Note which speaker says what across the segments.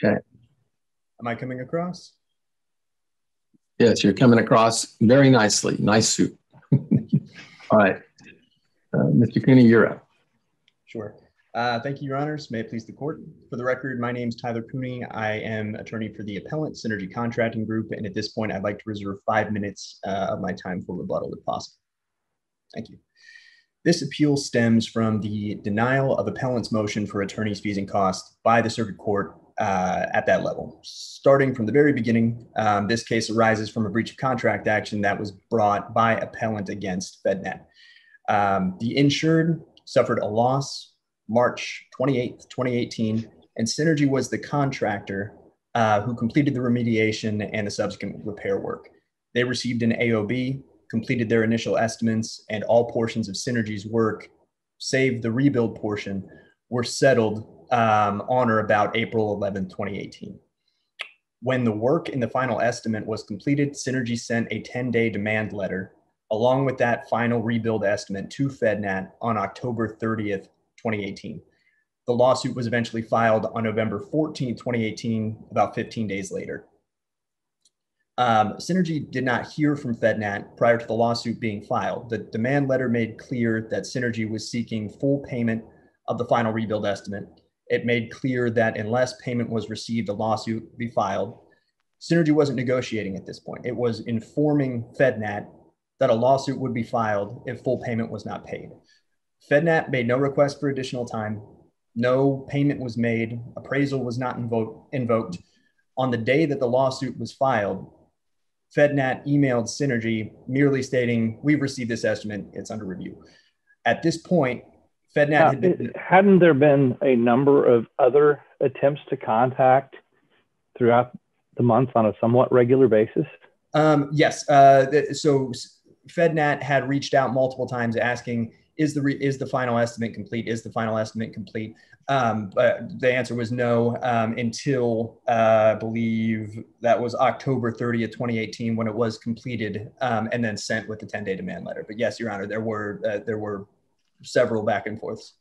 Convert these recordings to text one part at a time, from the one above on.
Speaker 1: Okay.
Speaker 2: Am I coming across?
Speaker 1: Yes, you're coming across very nicely. Nice suit. All right. Mr. Cooney, you're up.
Speaker 2: Sure. Thank you, Your Honors. May it please the court. For the record, my name is Tyler Cooney. I am attorney for the appellant Synergy Contracting Group, and at this point, I'd like to reserve 5 minutes of my time for rebuttal if possible. Thank you. This appeal stems from the denial of appellant's motion for attorney's fees and costs by the circuit court at that level. Starting from the very beginning, this case arises from a breach of contract action that was brought by appellant against FedNet. The insured suffered a loss March 28th, 2018, and Synergy was the contractor who completed the remediation and the subsequent repair work. They received an AOB, completed their initial estimates, and all portions of Synergy's work, save the rebuild portion, were settled on or about April 11th, 2018. When the work in the final estimate was completed, Synergy sent a 10-day demand letter along with that final rebuild estimate to FedNet on October 30th, 2018. The lawsuit was eventually filed on November 14th, 2018, about 15 days later. Synergy did not hear from FedNet prior to the lawsuit being filed. The demand letter made clear that Synergy was seeking full payment of the final rebuild estimate. It made clear that unless payment was received, a lawsuit would be filed. Synergy wasn't negotiating at this point. It was informing FedNet that a lawsuit would be filed if full payment was not paid. FedNet made no request for additional time. No payment was made. Appraisal was not invoked. On the day that the lawsuit was filed, FedNet emailed Synergy merely stating, "We've received this estimate, it's under review." At this point, FedNet
Speaker 3: hadn't there been a number of other attempts to contact throughout the months on a somewhat regular basis?
Speaker 2: Yes. So FedNet had reached out multiple times asking, is the final estimate complete? Is the final estimate complete? But the answer was no until I believe that was October 30th, 2018, when it was completed and then sent with the 10-day demand letter. But yes, Your Honor, there were several back and forths.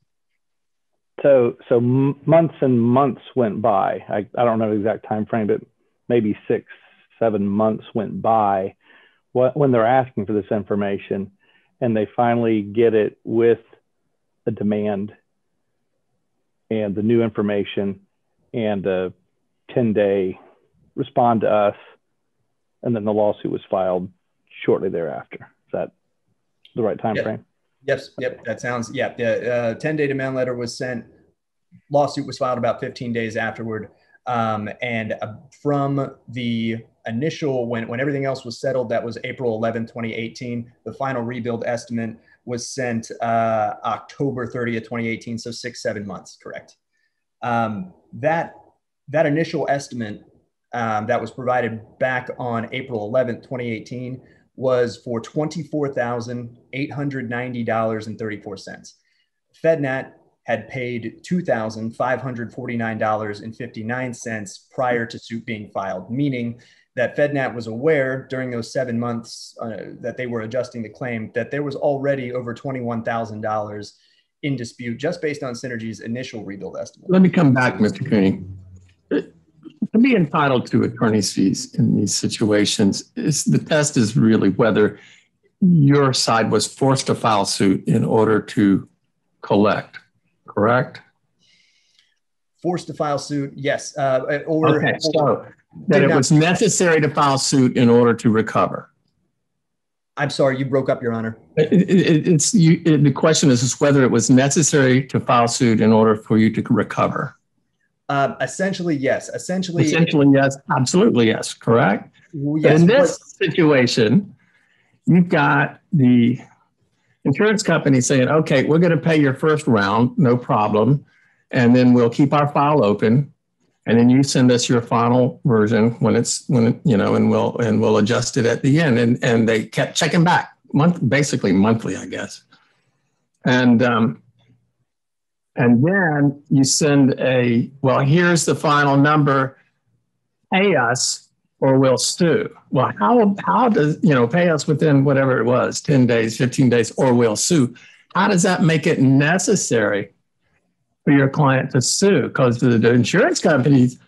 Speaker 3: So months and months went by. I don't know the exact time frame, but maybe 6-7 months went by when they're asking for this information, and they finally get it with a demand and the new information and a 10-day respond to us, and then the lawsuit was filed shortly thereafter. Is that the right time frame?
Speaker 2: Yes, yep, that sounds, yeah. The 10-day demand letter was sent, lawsuit was filed about 15 days afterward. And from the initial, when everything else was settled, that was April 11, 2018, the final rebuild estimate was sent October 30th, 2018, so 6-7 months, correct. That initial estimate that was provided back on April 11th, 2018 was for $24,890.34. FedNet had paid $2,549.59 prior to suit being filed, meaning that FedNet was aware during those 7 months that they were adjusting the claim that there was already over $21,000 in dispute just based on Synergy's initial rebuild estimate.
Speaker 1: Let me come back, Mr. Cooney. To be entitled to attorney's fees in these situations, the test is really whether your side was forced to file suit in order to collect, correct?
Speaker 2: Forced to file suit, yes.
Speaker 1: Okay, so that it was necessary to file suit in order to recover.
Speaker 2: I'm sorry, you broke up, Your Honor.
Speaker 1: The question is whether it was necessary to file suit in order for you to recover.
Speaker 2: Essentially, yes. Essentially,
Speaker 1: yes. Absolutely, yes. Correct?
Speaker 2: Yes.
Speaker 1: In this situation, you've got the insurance company saying, okay, we're going to pay your first round, no problem. And then we'll keep our file open. And then you send us your final version and we'll adjust it at the end. And they kept checking back, basically monthly, I guess. And then you send well, here's the final number, pay us or we'll sue. Well, how does, pay us within whatever it was, 10 days, 15 days, or we'll sue. How does that make it necessary for your client to sue? Because the insurance companies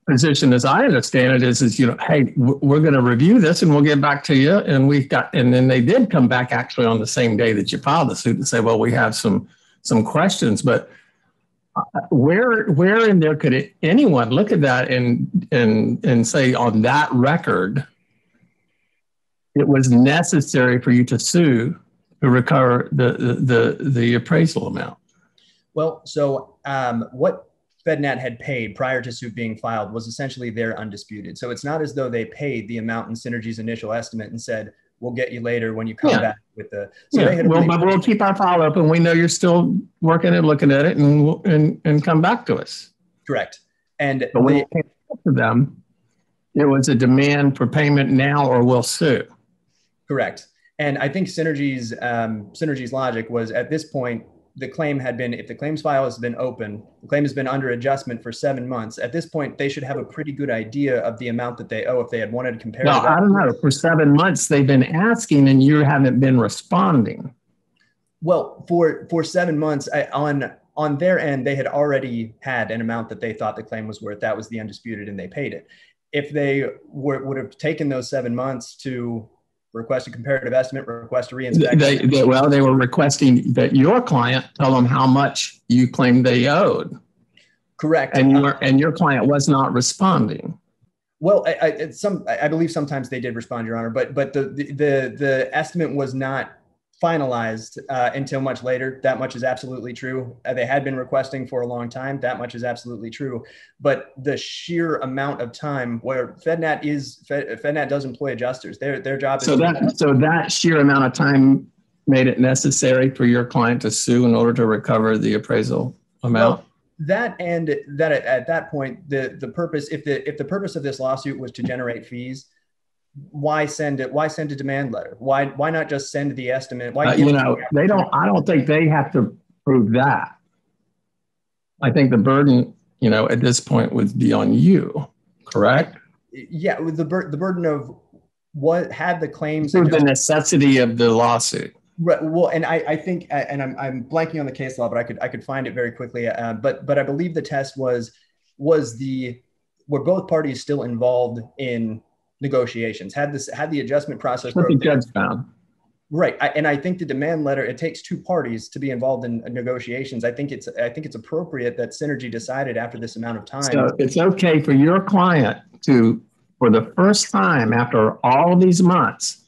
Speaker 1: position, as I understand it, is hey, we're going to review this and we'll get back to you. And then they did come back actually on the same day that you filed the suit and say, well, we have some questions, but where in there could anyone look at that and say on that record it was necessary for you to sue to recover the appraisal amount?
Speaker 2: Well, so what FedNat had paid prior to suit being filed was essentially their undisputed. So it's not as though they paid the amount in Synergy's initial estimate and said, we'll get you later when you come back with the. So they had
Speaker 1: but we'll keep our file open. We know you're still working and looking at it, and come back to us.
Speaker 2: Correct. But
Speaker 1: when it came to them, it was a demand for payment now or we'll sue.
Speaker 2: Correct. And I think Synergy's logic was, at this point, the claim had been, if the claims file has been open, the claim has been under adjustment for 7 months. At this point, they should have a pretty good idea of the amount that they owe if they had wanted to compare.
Speaker 1: Well, I don't know. For 7 months, they've been asking and you haven't been responding.
Speaker 2: Well, for 7 months, on their end, they had already had an amount that they thought the claim was worth. That was the undisputed, and they paid it. If they would have taken those 7 months to request a comparative estimate, request a reinspection.
Speaker 1: They were requesting that your client tell them how much you claimed they owed.
Speaker 2: Correct.
Speaker 1: And your client was not responding.
Speaker 2: Well, I believe sometimes they did respond, Your Honor, but the estimate was not finalized until much later. That much is absolutely true. They had been requesting for a long time. That much is absolutely true. But the sheer amount of time where FedNat does employ adjusters. Their job is
Speaker 1: so that sheer amount of time made it necessary for your client to sue in order to recover the appraisal amount.
Speaker 2: Well, that at that point, the purpose, if the purpose of this lawsuit was to generate fees, why send a demand letter? Why not just send the estimate?
Speaker 1: I don't think they have to prove that. I think the burden, at this point would be on you, correct?
Speaker 2: Yeah, with the burden of what had the claims.
Speaker 1: The necessity of the lawsuit.
Speaker 2: Right. Well, and I think, and I'm blanking on the case law, but I could find it very quickly. But I believe the test was were both parties still involved in negotiations, had the adjustment process.
Speaker 1: What the judge found.
Speaker 2: Right. And I think the demand letter, it takes two parties to be involved in negotiations. I think it's appropriate that Synergy decided after this amount of time.
Speaker 1: So it's okay for your client to, for the first time after all these months,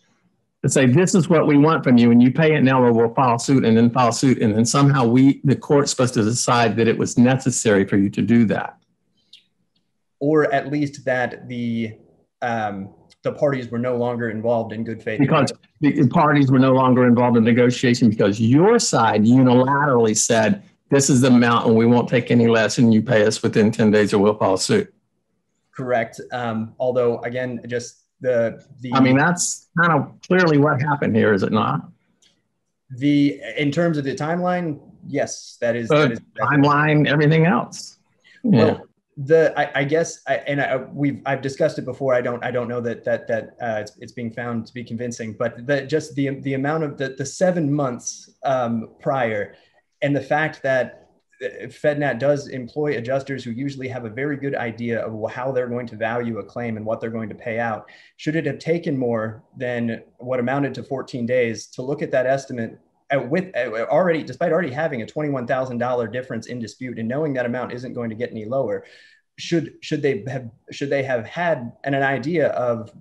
Speaker 1: to say, this is what we want from you, and you pay it now or we'll file suit, and then somehow the court's supposed to decide that it was necessary for you to do that.
Speaker 2: Or at least that the parties were no longer involved in good faith.
Speaker 1: Because the parties were no longer involved in negotiation because your side unilaterally said, this is the amount and we won't take any less and you pay us within 10 days or we'll file suit.
Speaker 2: Correct. Although, again, just
Speaker 1: I mean, that's kind of clearly what happened here, is it not?
Speaker 2: In terms of the timeline, yes, that is
Speaker 1: timeline, everything else. Yeah.
Speaker 2: Well, I've discussed it before. I don't know that it's being found to be convincing, but the amount of the 7 months prior, and the fact that FedNat does employ adjusters who usually have a very good idea of how they're going to value a claim and what they're going to pay out. Should it have taken more than what amounted to 14 days to look at that estimate despite already having a $21,000 difference in dispute and knowing that amount isn't going to get any lower, should they have had an idea of,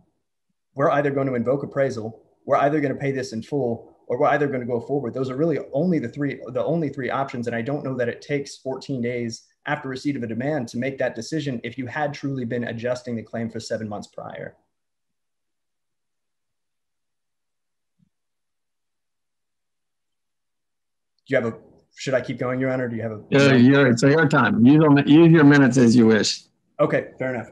Speaker 2: we're either going to invoke appraisal, we're either going to pay this in full, or we're either going to go forward. Those are really only the only three options. And I don't know that it takes 14 days after receipt of a demand to make that decision if you had truly been adjusting the claim for 7 months prior. Should I keep going, Your Honor? Do you have a?
Speaker 1: It's your time. Use your minutes as you wish.
Speaker 2: Okay, fair enough.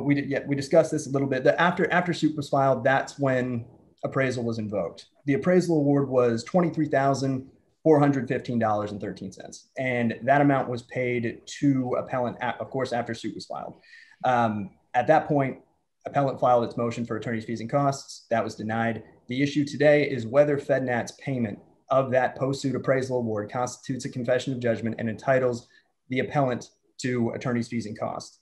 Speaker 2: We discussed this a little bit. After suit was filed, that's when appraisal was invoked. The appraisal award was $23,415.13, and that amount was paid to appellant, of course, after suit was filed. At that point, appellant filed its motion for attorney's fees and costs. That was denied. The issue today is whether FedNat's payment of that post-suit appraisal award constitutes a confession of judgment and entitles the appellant to attorney's fees and costs.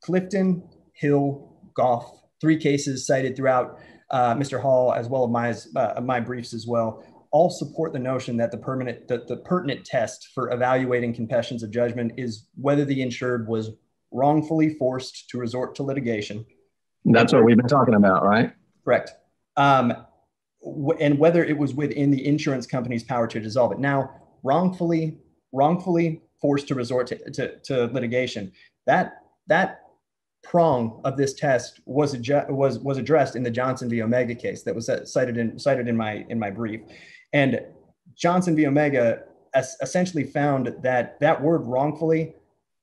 Speaker 2: Clifton, Hill, Goff, 3 cases cited throughout Mr. Hall, as well as my briefs as well, all support the notion that the pertinent test for evaluating confessions of judgment is whether the insured was wrongfully forced to resort to litigation.
Speaker 1: That's what we've been talking about, right?
Speaker 2: Correct. And whether it was within the insurance company's power to dissolve it. Now, wrongfully forced to resort to litigation, that prong of this test was addressed in the Johnson v. Omega case that was cited in my brief. And Johnson v. Omega essentially found that word wrongfully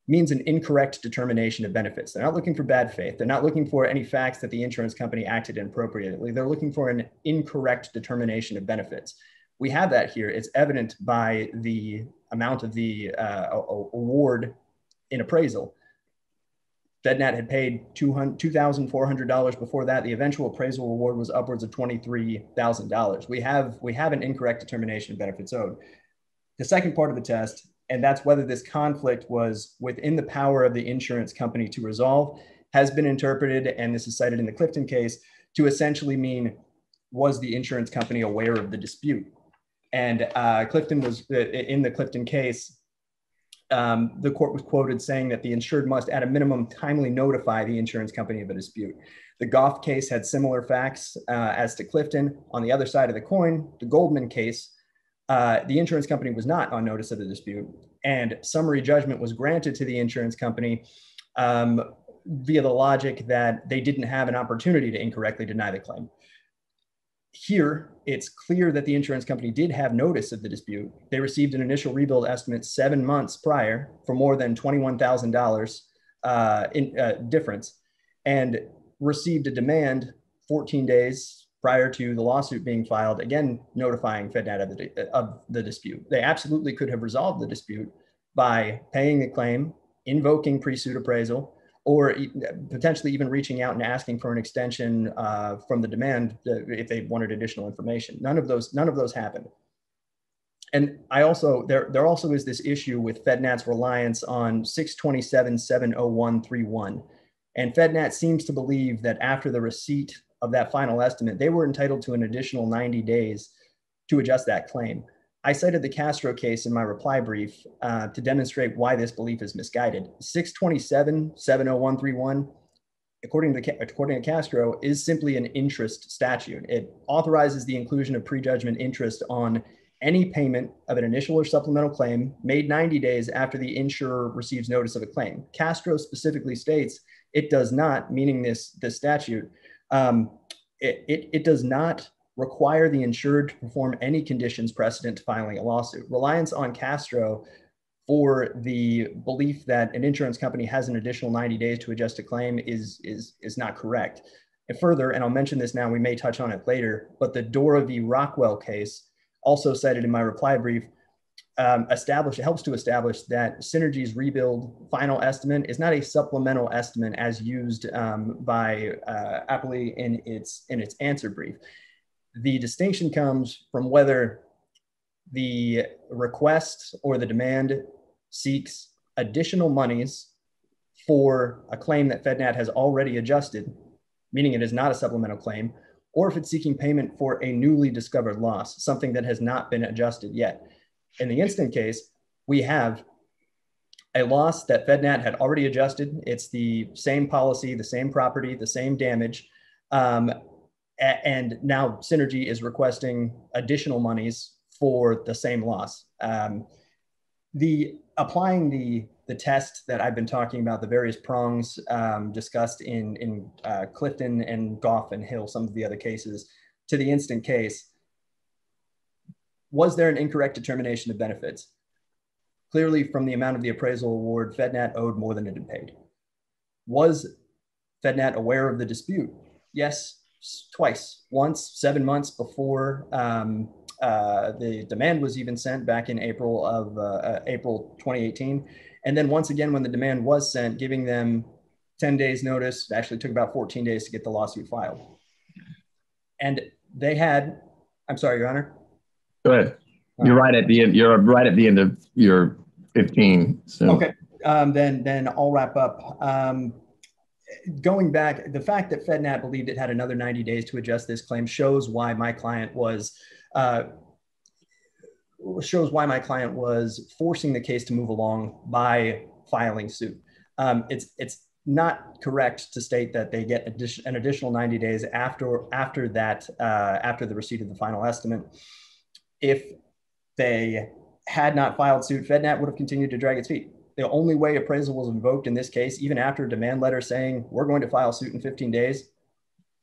Speaker 2: means an incorrect determination of benefits. They're not looking for bad faith. They're not looking for any facts that the insurance company acted inappropriately. They're looking for an incorrect determination of benefits. We have that here. It's evident by the amount of the award in appraisal. FedNat had paid $2,400 before that. The eventual appraisal reward was upwards of $23,000. We have an incorrect determination of benefits owed. The second part of the test, and that's whether this conflict was within the power of the insurance company to resolve, has been interpreted, and this is cited in the Clifton case, to essentially mean, was the insurance company aware of the dispute? And Clifton was, in the Clifton case, the court was quoted saying that the insured must, at a minimum, timely notify the insurance company of a dispute. The Goff case had similar facts as to Clifton. On the other side of the coin, the Goldman case, the insurance company was not on notice of the dispute, and summary judgment was granted to the insurance company via the logic that they didn't have an opportunity to incorrectly deny the claim. Here, it's clear that the insurance company did have notice of the dispute. They received an initial rebuild estimate 7 months prior for more than $21,000 in difference, and received a demand 14 days prior to the lawsuit being filed, again, notifying FedNat of the dispute. They absolutely could have resolved the dispute by paying the claim, invoking pre-suit appraisal, or potentially even reaching out and asking for an extension from the demand if they wanted additional information. None of those happened. And there also is this issue with FedNat's reliance on 627-70131. And FedNat seems to believe that after the receipt of that final estimate, they were entitled to an additional 90 days to adjust that claim. I cited the Castro case in my reply brief to demonstrate why this belief is misguided. 627-70131, according to Castro, is simply an interest statute. It authorizes the inclusion of prejudgment interest on any payment of an initial or supplemental claim made 90 days after the insurer receives notice of a claim. Castro specifically states it does not, meaning this statute, it does not require the insured to perform any conditions precedent to filing a lawsuit. Reliance on Castro for the belief that an insurance company has an additional 90 days to adjust a claim is not correct. And further, and I'll mention this now, we may touch on it later, but the Dora v. Rockwell case, also cited in my reply brief, helps to establish that Synergy's rebuild final estimate is not a supplemental estimate as used by Appley in its answer brief. The distinction comes from whether the request or the demand seeks additional monies for a claim that FedNat has already adjusted, meaning it is not a supplemental claim, or if it's seeking payment for a newly discovered loss, something that has not been adjusted yet. In the instant case, we have a loss that FedNat had already adjusted. It's the same policy, the same property, the same damage. And now Synergy is requesting additional monies for the same loss. Applying the test that I've been talking about, the various prongs discussed in Clifton and Goff and Hill, some of the other cases, to the instant case, was there an incorrect determination of benefits? Clearly, from the amount of the appraisal award, FedNat owed more than it had paid. Was FedNat aware of the dispute? Yes, twice. Once, 7 months before the demand was even sent back in April 2018. And then once again, when the demand was sent, giving them 10 days notice. It actually took about 14 days to get the lawsuit filed. And they had, I'm sorry, Your Honor.
Speaker 1: Go ahead. You're right at the end. You're right at the end of your 15. So.
Speaker 2: Okay, then I'll wrap up. Going back, the fact that FedNat believed it had another 90 days to adjust this claim shows why my client was forcing the case to move along by filing suit. It's not correct to state that they get an additional 90 days after the receipt of the final estimate. If they had not filed suit, FedNat would have continued to drag its feet. The only way appraisal was invoked in this case, even after a demand letter saying we're going to file suit in 15 days,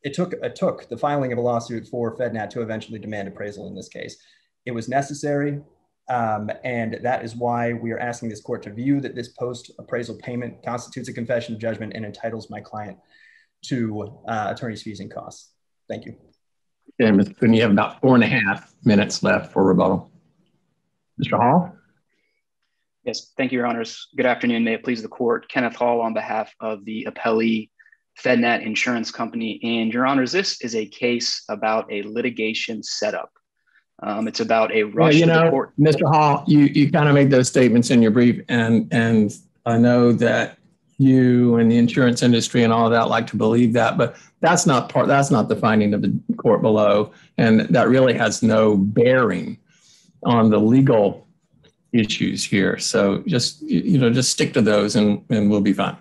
Speaker 2: it took the filing of a lawsuit for FedNat to eventually demand appraisal in this case. It was necessary, and that is why we are asking this court to view that this post-appraisal payment constitutes a confession of judgment and entitles my client to attorney's fees and costs. Thank you.
Speaker 1: Okay, Mr. Cooney, you have about 4.5 minutes left for rebuttal. Mr. Hall?
Speaker 4: Yes, thank you, Your Honors. Good afternoon. May it please the court. Kenneth Hall on behalf of the appellee FedNat Insurance Company. And Your Honors, this is a case about a litigation setup. It's about a rush to the court.
Speaker 1: Mr. Hall, you kind of made those statements in your brief, and I know that you and the insurance industry and all of that like to believe that, but that's not the finding of the court below, and that really has no bearing on the legal issues here. So just stick to those and we'll be fine.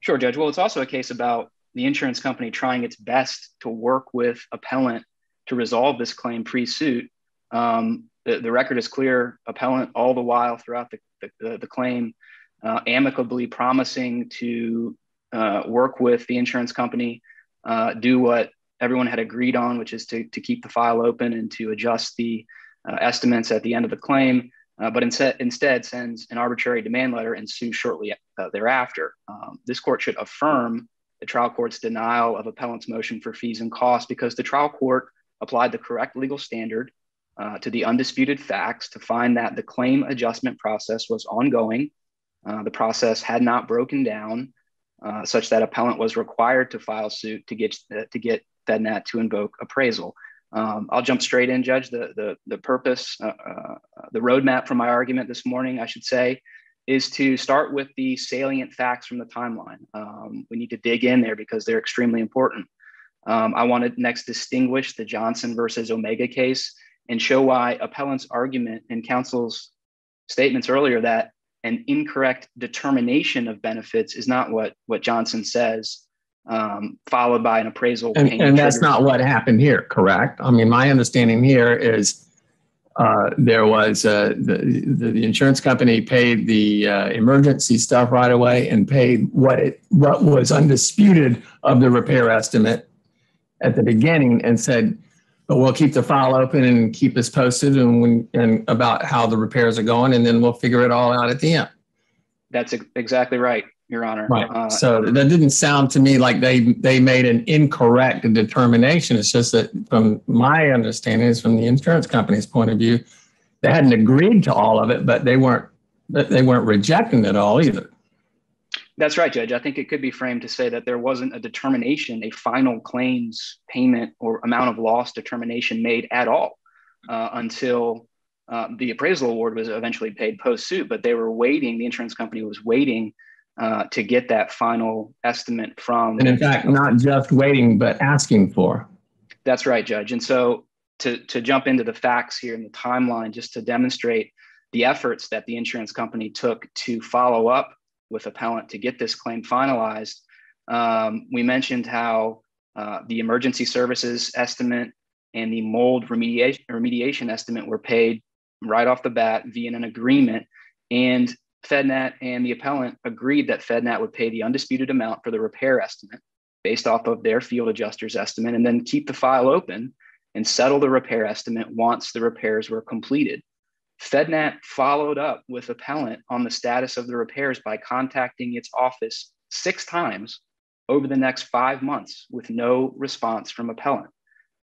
Speaker 4: Sure, Judge. Well, it's also a case about the insurance company trying its best to work with appellant to resolve this claim pre-suit. The record is clear. Appellant all the while throughout the claim amicably promising to work with the insurance company, do what everyone had agreed on, which is to keep the file open and to adjust the estimates at the end of the claim. But instead sends an arbitrary demand letter and sues shortly thereafter. This court should affirm the trial court's denial of appellant's motion for fees and costs because the trial court applied the correct legal standard to the undisputed facts to find that the claim adjustment process was ongoing. The process had not broken down such that appellant was required to file suit to get FedNat to invoke appraisal. I'll jump straight in, Judge. The purpose, the roadmap for my argument this morning, I should say, is to start with the salient facts from the timeline. We need to dig in there because they're extremely important. I want to next distinguish the Johnson versus Omega case and show why appellant's argument and counsel's statements earlier that an incorrect determination of benefits is not what Johnson says, followed by an appraisal.
Speaker 1: And that's not what happened here, correct? I mean, my understanding here is there was the insurance company paid the emergency stuff right away and paid what was undisputed of the repair estimate at the beginning and said, but we'll keep the file open and keep us posted and about how the repairs are going, and then we'll figure it all out at the end.
Speaker 4: That's exactly right, Your Honor.
Speaker 1: Right. So that didn't sound to me like they made an incorrect determination. It's just that from my understanding, is from the insurance company's point of view, they hadn't agreed to all of it, but they weren't rejecting it all either.
Speaker 4: That's right, Judge. I think it could be framed to say that there wasn't a determination, a final claims payment or amount of loss determination made at all until the appraisal award was eventually paid post-suit. But they were waiting, the insurance company was waiting to get that final estimate from. And
Speaker 1: in fact, not just waiting, but asking for.
Speaker 4: That's right, Judge. And so to jump into the facts here in the timeline, just to demonstrate the efforts that the insurance company took to follow up with appellant to get this claim finalized, we mentioned how the emergency services estimate and the mold remediation estimate were paid right off the bat via an agreement. And FedNat and the appellant agreed that FedNat would pay the undisputed amount for the repair estimate based off of their field adjuster's estimate, and then keep the file open and settle the repair estimate once the repairs were completed. FedNat followed up with appellant on the status of the repairs by contacting its office 6 times over the next 5 months with no response from appellant.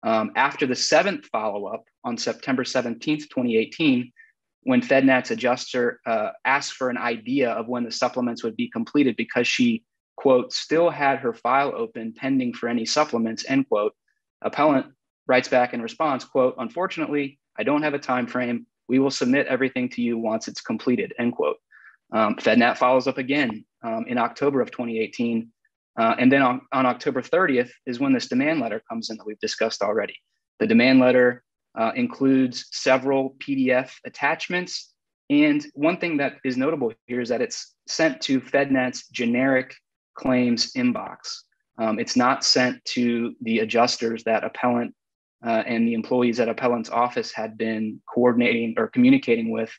Speaker 4: After the 7th follow-up on September 17th, 2018, when FedNat's adjuster asked for an idea of when the supplements would be completed because she, quote, still had her file open pending for any supplements, end quote, appellant writes back in response, quote, unfortunately, I don't have a time frame We will submit everything to you once it's completed, end quote. FedNat follows up again in October of 2018. And then on October 30th is when this demand letter comes in that we've discussed already. The demand letter includes several PDF attachments. And one thing that is notable here is that it's sent to FedNat's generic claims inbox. It's not sent to the adjusters that appellant and the employees at appellant's office had been coordinating or communicating with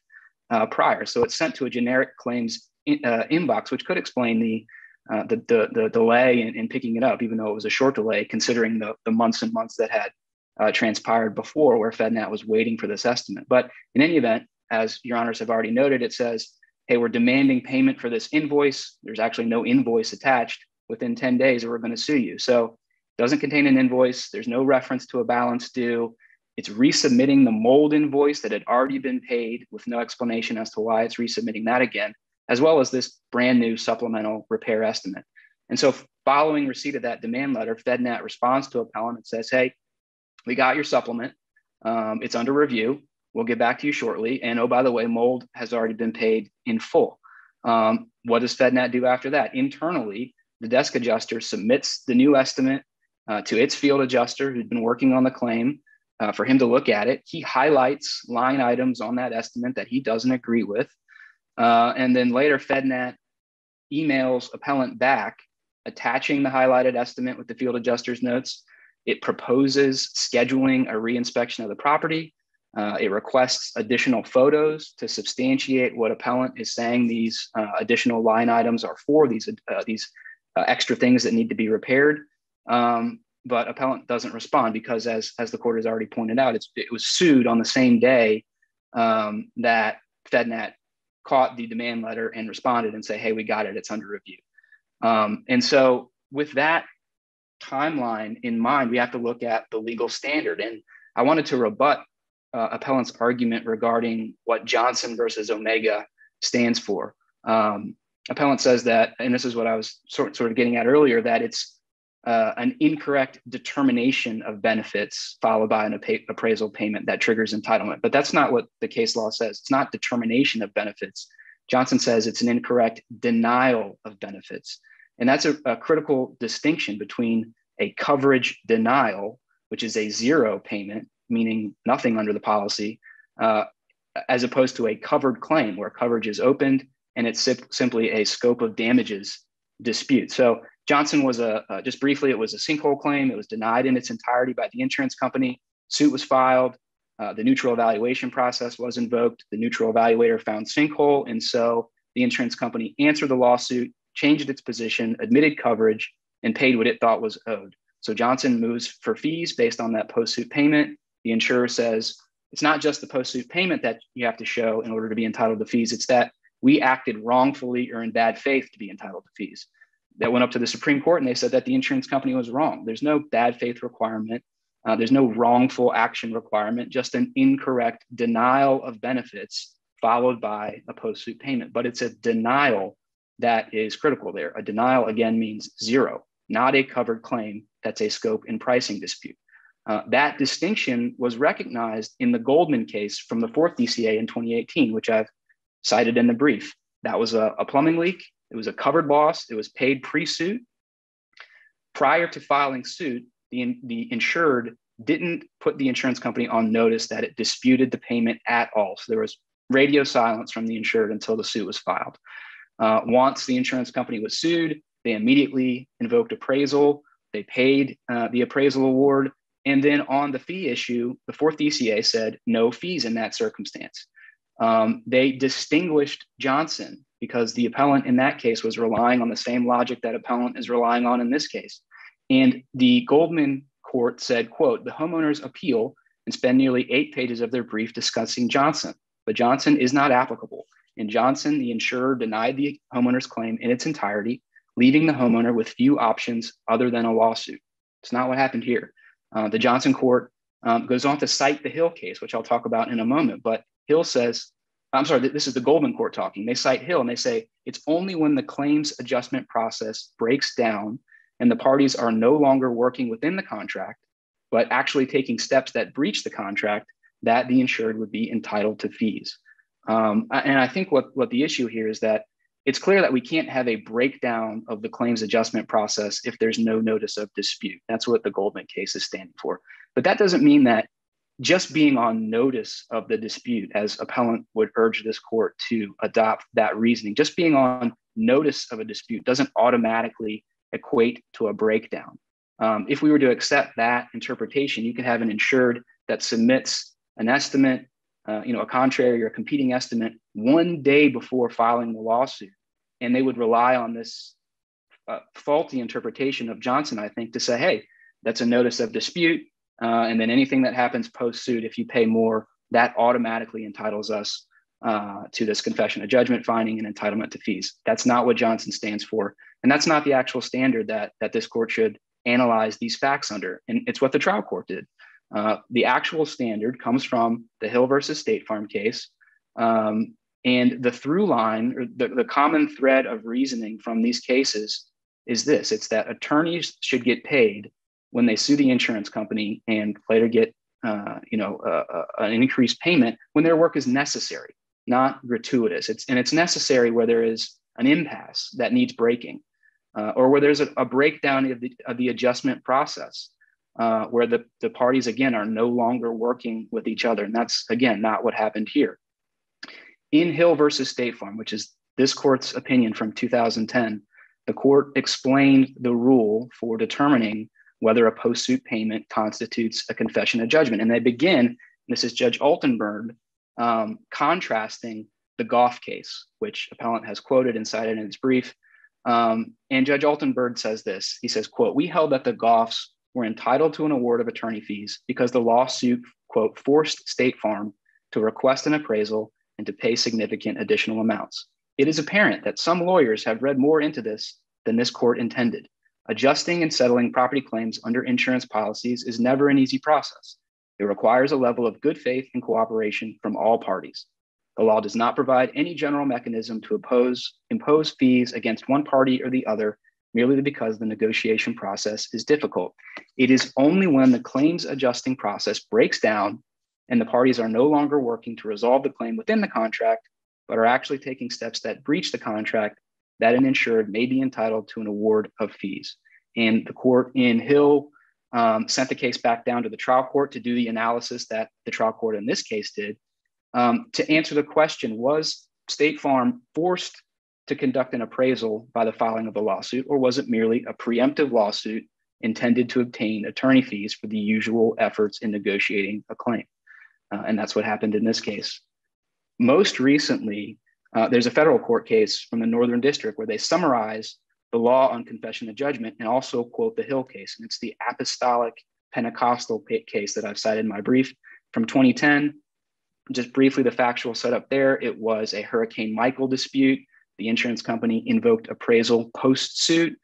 Speaker 4: prior. So it's sent to a generic claims inbox, which could explain the delay in picking it up, even though it was a short delay, considering the months and months that had transpired before where FedNat was waiting for this estimate. But in any event, as your honors have already noted, it says, hey, we're demanding payment for this invoice. There's actually no invoice attached. Within 10 days, or we're going to sue you. So it doesn't contain an invoice. There's no reference to a balance due. It's resubmitting the mold invoice that had already been paid with no explanation as to why it's resubmitting that again, as well as this brand new supplemental repair estimate. And so following receipt of that demand letter, FedNat responds to appellant and says, hey, we got your supplement. It's under review. We'll get back to you shortly. And oh, by the way, mold has already been paid in full. What does FedNat do after that? Internally, the desk adjuster submits the new estimate to its field adjuster who's been working on the claim for him to look at it. He highlights line items on that estimate that he doesn't agree with. And then later, FedNat emails appellant back, attaching the highlighted estimate with the field adjuster's notes. It proposes scheduling a reinspection of the property. It requests additional photos to substantiate what appellant is saying these additional line items are for, these extra things that need to be repaired. But appellant doesn't respond because, as the court has already pointed out, it was sued on the same day that FedNat caught the demand letter and responded and say, hey, we got it, it's under review. And so with that timeline in mind, we have to look at the legal standard. And I wanted to rebut appellant's argument regarding what Johnson versus Omega stands for. Appellant says that, and this is what I was sort of getting at earlier, that it's an incorrect determination of benefits followed by an appraisal payment that triggers entitlement. But that's not what the case law says. It's not determination of benefits. Johnson says it's an incorrect denial of benefits. And that's a critical distinction between a coverage denial, which is a zero payment, meaning nothing under the policy, as opposed to a covered claim where coverage is opened and it's simply a scope of damages dispute. So Johnson was just briefly, it was a sinkhole claim. It was denied in its entirety by the insurance company. Suit was filed. The neutral evaluation process was invoked. The neutral evaluator found sinkhole. And so the insurance company answered the lawsuit, changed its position, admitted coverage, and paid what it thought was owed. So Johnson moves for fees based on that post-suit payment. The insurer says, it's not just the post-suit payment that you have to show in order to be entitled to fees. It's that we acted wrongfully or in bad faith to be entitled to fees. That went up to the Supreme Court and they said that the insurance company was wrong. There's no bad faith requirement. There's no wrongful action requirement, just an incorrect denial of benefits followed by a post-suit payment. But it's a denial that is critical there. A denial, again, means zero, not a covered claim. That's a scope and pricing dispute. That distinction was recognized in the Goldman case from the 4th DCA in 2018, which I've cited in the brief. That was a plumbing leak. It was a covered loss. It was paid pre-suit. Prior to filing suit, the insured didn't put the insurance company on notice that it disputed the payment at all. So there was radio silence from the insured until the suit was filed. Once the insurance company was sued, they immediately invoked appraisal. They paid the appraisal award. And then on the fee issue, the 4th DCA said no fees in that circumstance. They distinguished Johnson because the appellant in that case was relying on the same logic that appellant is relying on in this case. And the Goldman court said, quote, the homeowners appeal and spend nearly 8 pages of their brief discussing Johnson, but Johnson is not applicable. In Johnson, the insurer denied the homeowner's claim in its entirety, leaving the homeowner with few options other than a lawsuit. It's not what happened here. The Johnson court goes on to cite the Hill case, which I'll talk about in a moment, but Hill says, I'm sorry, this is the Goldman court talking. They cite Hill and they say, it's only when the claims adjustment process breaks down and the parties are no longer working within the contract, but actually taking steps that breach the contract, that the insured would be entitled to fees. And I think what the issue here is that it's clear that we can't have a breakdown of the claims adjustment process if there's no notice of dispute. That's what the Goldman case is standing for. But that doesn't mean that just being on notice of the dispute, as appellant would urge this court to adopt that reasoning, just being on notice of a dispute doesn't automatically equate to a breakdown. If we were to accept that interpretation, you could have an insured that submits an estimate, a contrary or competing estimate 1 day before filing the lawsuit, and they would rely on this faulty interpretation of Johnson, I think, to say, hey, that's a notice of dispute. And then anything that happens post-suit, if you pay more, that automatically entitles us to this confession of judgment finding and entitlement to fees. That's not what Johnson stands for. And that's not the actual standard that this court should analyze these facts under. And it's what the trial court did. The actual standard comes from the Hill versus State Farm case. And the through line, or the common thread of reasoning from these cases is this: it's that attorneys should get paid when they sue the insurance company and later get an increased payment when their work is necessary, not gratuitous. It's necessary where there is an impasse that needs breaking, or where there's a breakdown of the adjustment process, where the parties, again, are no longer working with each other. And that's, again, not what happened here. In Hill versus State Farm, which is this court's opinion from 2010, the court explained the rule for determining whether a post-suit payment constitutes a confession of judgment. And they begin, this is Judge Altenberg, contrasting the Goff case, which appellant has quoted and cited in his brief. And Judge Altenberg says this, he says, quote, "We held that the Goffs were entitled to an award of attorney fees because the lawsuit, quote, forced State Farm to request an appraisal and to pay significant additional amounts. It is apparent that some lawyers have read more into this than this court intended. Adjusting and settling property claims under insurance policies is never an easy process. It requires a level of good faith and cooperation from all parties. The law does not provide any general mechanism to impose fees against one party or the other merely because the negotiation process is difficult. It is only when the claims adjusting process breaks down and the parties are no longer working to resolve the claim within the contract, but are actually taking steps that breach the contract, that an insured may be entitled to an award of fees." And the court in Hill sent the case back down to the trial court to do the analysis that the trial court in this case did, to answer the question, was State Farm forced to conduct an appraisal by the filing of the lawsuit, or was it merely a preemptive lawsuit intended to obtain attorney fees for the usual efforts in negotiating a claim? And that's what happened in this case. Most recently, there's a federal court case from the Northern District where they summarize the law on confession of judgment and also quote the Hill case. And it's the Apostolic Pentecostal case that I've cited in my brief from 2010. Just briefly, the factual setup there, it was a Hurricane Michael dispute. The insurance company invoked appraisal post-suit.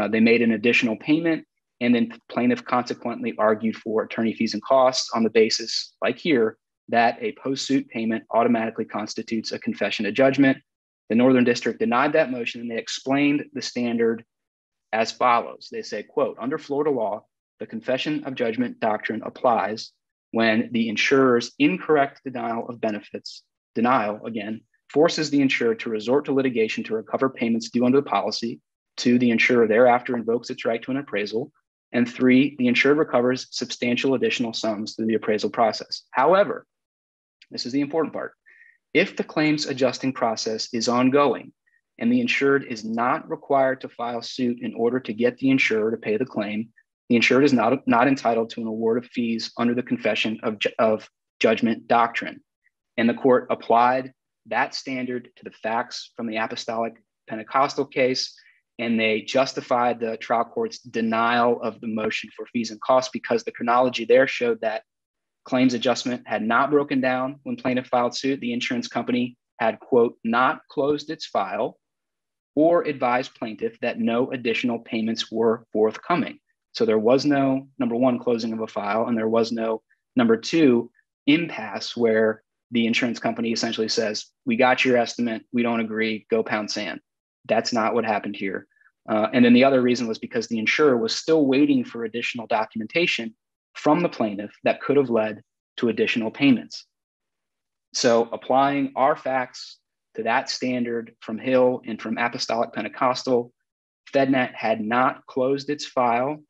Speaker 4: They made an additional payment, and then plaintiff consequently argued for attorney fees and costs on the basis, like here, that a post-suit payment automatically constitutes a confession of judgment. The Northern District denied that motion, and they explained the standard as follows. They say, quote, "Under Florida law, the confession of judgment doctrine applies when the insurer's incorrect denial of benefits, again, forces the insurer to resort to litigation to recover payments due under the policy. 2, the insurer thereafter invokes its right to an appraisal. And 3, the insured recovers substantial additional sums through the appraisal process. However, this is the important part, if the claims adjusting process is ongoing and the insured is not required to file suit in order to get the insurer to pay the claim, the insured is not entitled to an award of fees under the confession of judgment doctrine." And the court applied that standard to the facts from the Apostolic Pentecostal case, and they justified the trial court's denial of the motion for fees and costs because the chronology there showed that claims adjustment had not broken down when plaintiff filed suit. The insurance company had, quote, "not closed its file or advised plaintiff that no additional payments were forthcoming." So there was no, number one, closing of a file, and there was no, number two, impasse where the insurance company essentially says, "We got your estimate, we don't agree, go pound sand." That's not what happened here. And then the other reason was because the insurer was still waiting for additional documentation from the plaintiff that could have led to additional payments. So applying our facts to that standard from Hill and from Apostolic Pentecostal, FedNat had not closed its file.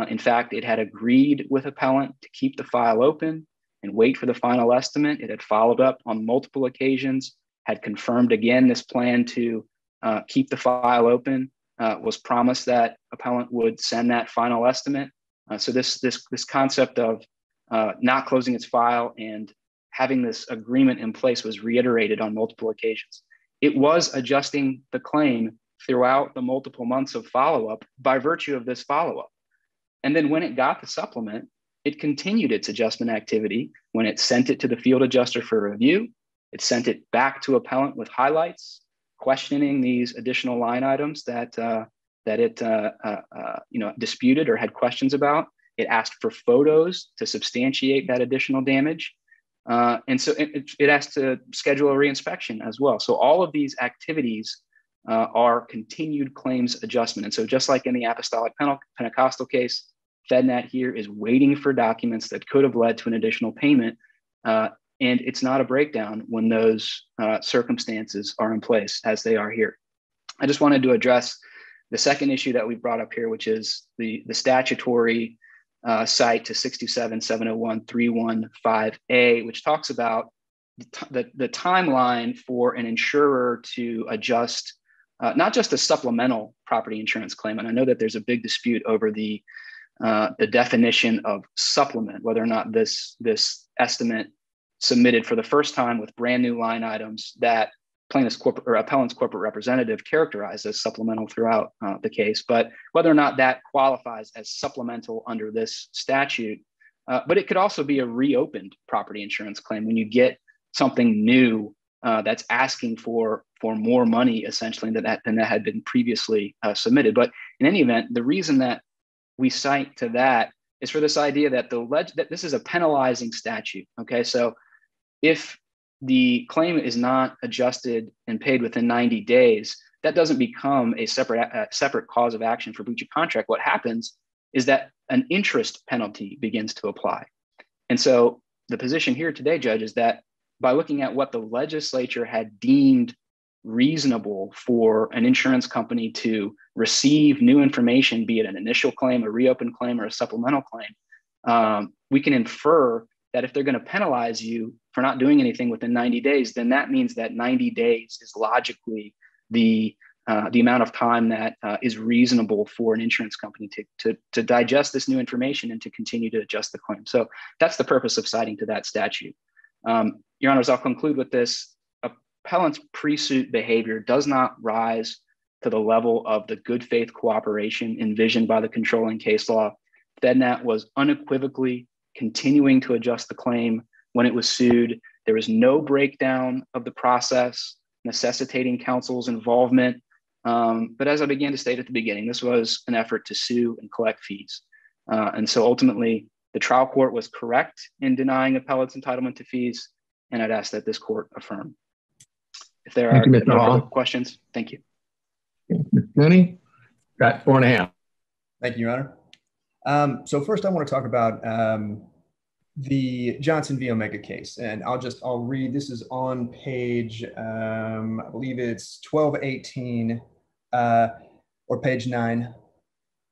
Speaker 4: In fact, it had agreed with appellant to keep the file open and wait for the final estimate. It had followed up on multiple occasions, had confirmed again this plan to keep the file open, was promised that appellant would send that final estimate. So this concept of not closing its file and having this agreement in place was reiterated on multiple occasions. It was adjusting the claim throughout the multiple months of follow-up by virtue of this follow-up. And then when it got the supplement, it continued its adjustment activity when it sent it to the field adjuster for review. It sent it back to appellant with highlights, questioning these additional line items that it disputed or had questions about. It asked for photos to substantiate that additional damage. And so it asked to schedule a reinspection as well. So all of these activities are continued claims adjustment. And so just like in the Apostolic Pentecostal case, FedNat here is waiting for documents that could have led to an additional payment. And it's not a breakdown when those circumstances are in place as they are here. I just wanted to address the second issue that we brought up here, which is the statutory cite to 627-701-315A, which talks about the timeline for an insurer to adjust not just a supplemental property insurance claim. And I know that there's a big dispute over the definition of supplement, whether or not this estimate submitted for the first time with brand new line items that plaintiff's corporate or appellant's corporate representative characterized as supplemental throughout the case, but whether or not that qualifies as supplemental under this statute. But it could also be a reopened property insurance claim when you get something new that's asking for more money essentially than that had been previously submitted. But in any event, the reason that we cite to that is for this idea that that this is a penalizing statute. Okay, so if the claim is not adjusted and paid within 90 days, that doesn't become a separate cause of action for breach of contract. What happens is that an interest penalty begins to apply. And so the position here today, Judge, is that by looking at what the legislature had deemed reasonable for an insurance company to receive new information, be it an initial claim, a reopened claim, or a supplemental claim, we can infer that if they're going to penalize you for not doing anything within 90 days, then that means that 90 days is logically the amount of time that is reasonable for an insurance company to digest this new information and to continue to adjust the claim. So that's the purpose of citing to that statute. Your Honors, I'll conclude with this. Appellant's pre-suit behavior does not rise to the level of the good faith cooperation envisioned by the controlling case law. FedNat was unequivocally continuing to adjust the claim when it was sued. There was no breakdown of the process necessitating counsel's involvement. But as I began to state at the beginning, this was an effort to sue and collect fees. And so ultimately, the trial court was correct in denying appellant's entitlement to fees, and I'd ask that this court affirm. If there are no further questions, thank you.
Speaker 1: Mr. Cooney, got 4.5.
Speaker 2: Thank you, Your Honor. So first I want to talk about the Johnson v. Omega case. And I'll read, this is on page, I believe it's 1218 or page 9.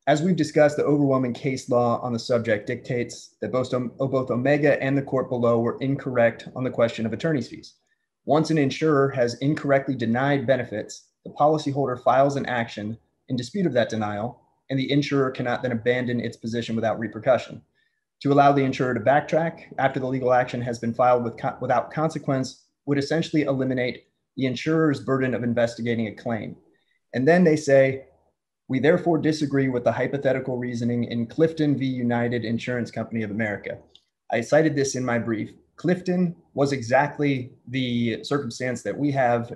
Speaker 2: As we've discussed, the overwhelming case law on the subject dictates that both Omega and the court below were incorrect on the question of attorney's fees. Once an insurer has incorrectly denied benefits, the policyholder files an action in dispute of that denial, and the insurer cannot then abandon its position without repercussion. To allow the insurer to backtrack after the legal action has been filed without consequence would essentially eliminate the insurer's burden of investigating a claim. And then they say, we therefore disagree with the hypothetical reasoning in Clifton v. United Insurance Company of America. I cited this in my brief. Clifton was exactly the circumstance that we have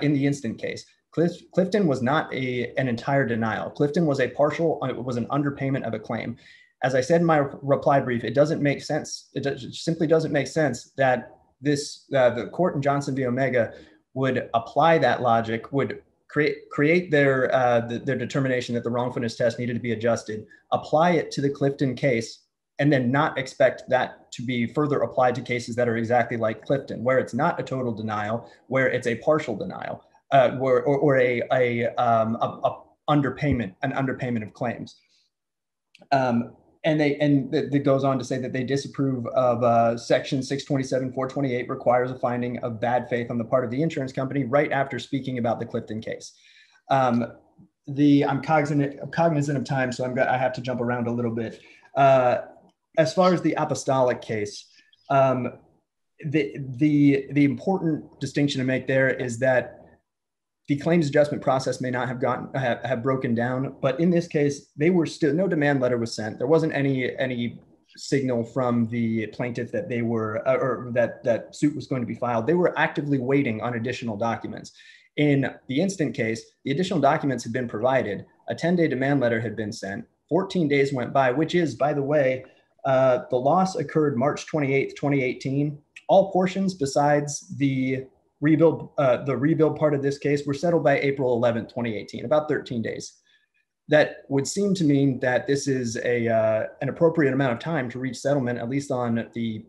Speaker 2: in the instant case. Clifton was not an entire denial. Clifton was it was an underpayment of a claim. As I said in my reply brief, it doesn't make sense. It simply doesn't make sense that the court in Johnson v. Omega would apply that logic, would create their determination that the wrongfulness test needed to be adjusted, apply it to the Clifton case, and then not expect that to be further applied to cases that are exactly like Clifton, where it's not a total denial, where it's a partial denial, or a underpayment, an underpayment of claims. And it goes on to say that they disapprove of section 627-428 requires a finding of bad faith on the part of the insurance company right after speaking about the Clifton case. I'm cognizant of time, so I have to jump around a little bit. As far as the apostolic case, the important distinction to make there is that the claims adjustment process may not have broken down, but in this case, they were still, no demand letter was sent. There wasn't any signal from the plaintiff that they were, or that suit was going to be filed. They were actively waiting on additional documents. In the instant case, the additional documents had been provided. A 10-day demand letter had been sent. 14 days went by, which is, by the way, the loss occurred March 28th, 2018. All portions besides the rebuild part of this case were settled by April 11th, 2018, about 13 days. That would seem to mean that this is an appropriate amount of time to reach settlement, at least on the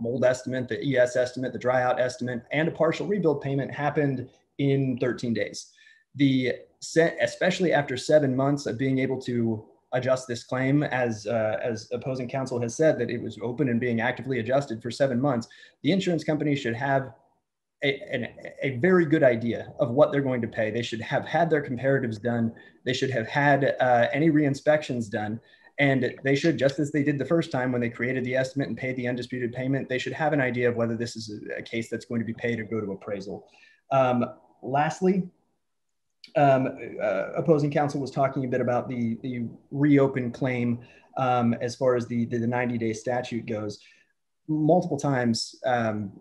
Speaker 2: mold estimate, the ES estimate, the dry out estimate, and a partial rebuild payment happened in 13 days. Especially after 7 months of being able to adjust this claim, as opposing counsel has said that it was open and being actively adjusted for 7 months, the insurance company should have a very good idea of what they're going to pay. They should have had their comparatives done. They should have had any re-inspections done. And they should, just as they did the first time when they created the estimate and paid the undisputed payment, they should have an idea of whether this is a case that's going to be paid or go to appraisal. Lastly, opposing counsel was talking a bit about the reopened claim as far as the 90-day statute goes. Multiple times,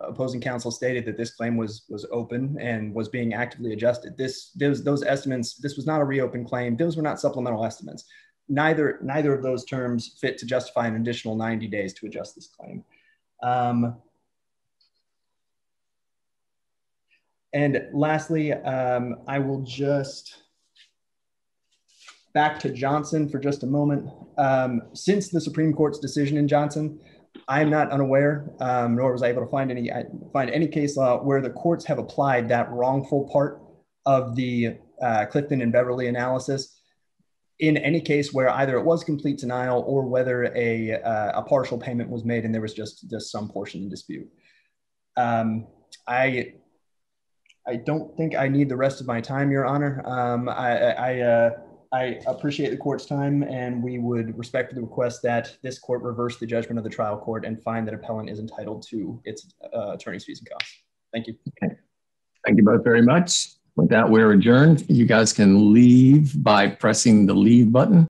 Speaker 2: opposing counsel stated that this claim was open and was being actively adjusted. Those estimates, this was not a reopened claim. Those were not supplemental estimates. Neither of those terms fit to justify an additional 90 days to adjust this claim. And lastly, I will just back to Johnson for just a moment. Since the Supreme Court's decision in Johnson, I am not unaware, nor was I able to find any case law where the courts have applied that wrongful part of the Clifton and Beverly analysis in any case where either it was complete denial or whether a partial payment was made and there was just some portion in dispute. I don't think I need the rest of my time, Your Honor. I appreciate the court's time, and we would respectfully request that this court reverse the judgment of the trial court and find that appellant is entitled to its attorney's fees and costs. Thank you.
Speaker 1: Okay. Thank you both very much. With that, we're adjourned. You guys can leave by pressing the leave button.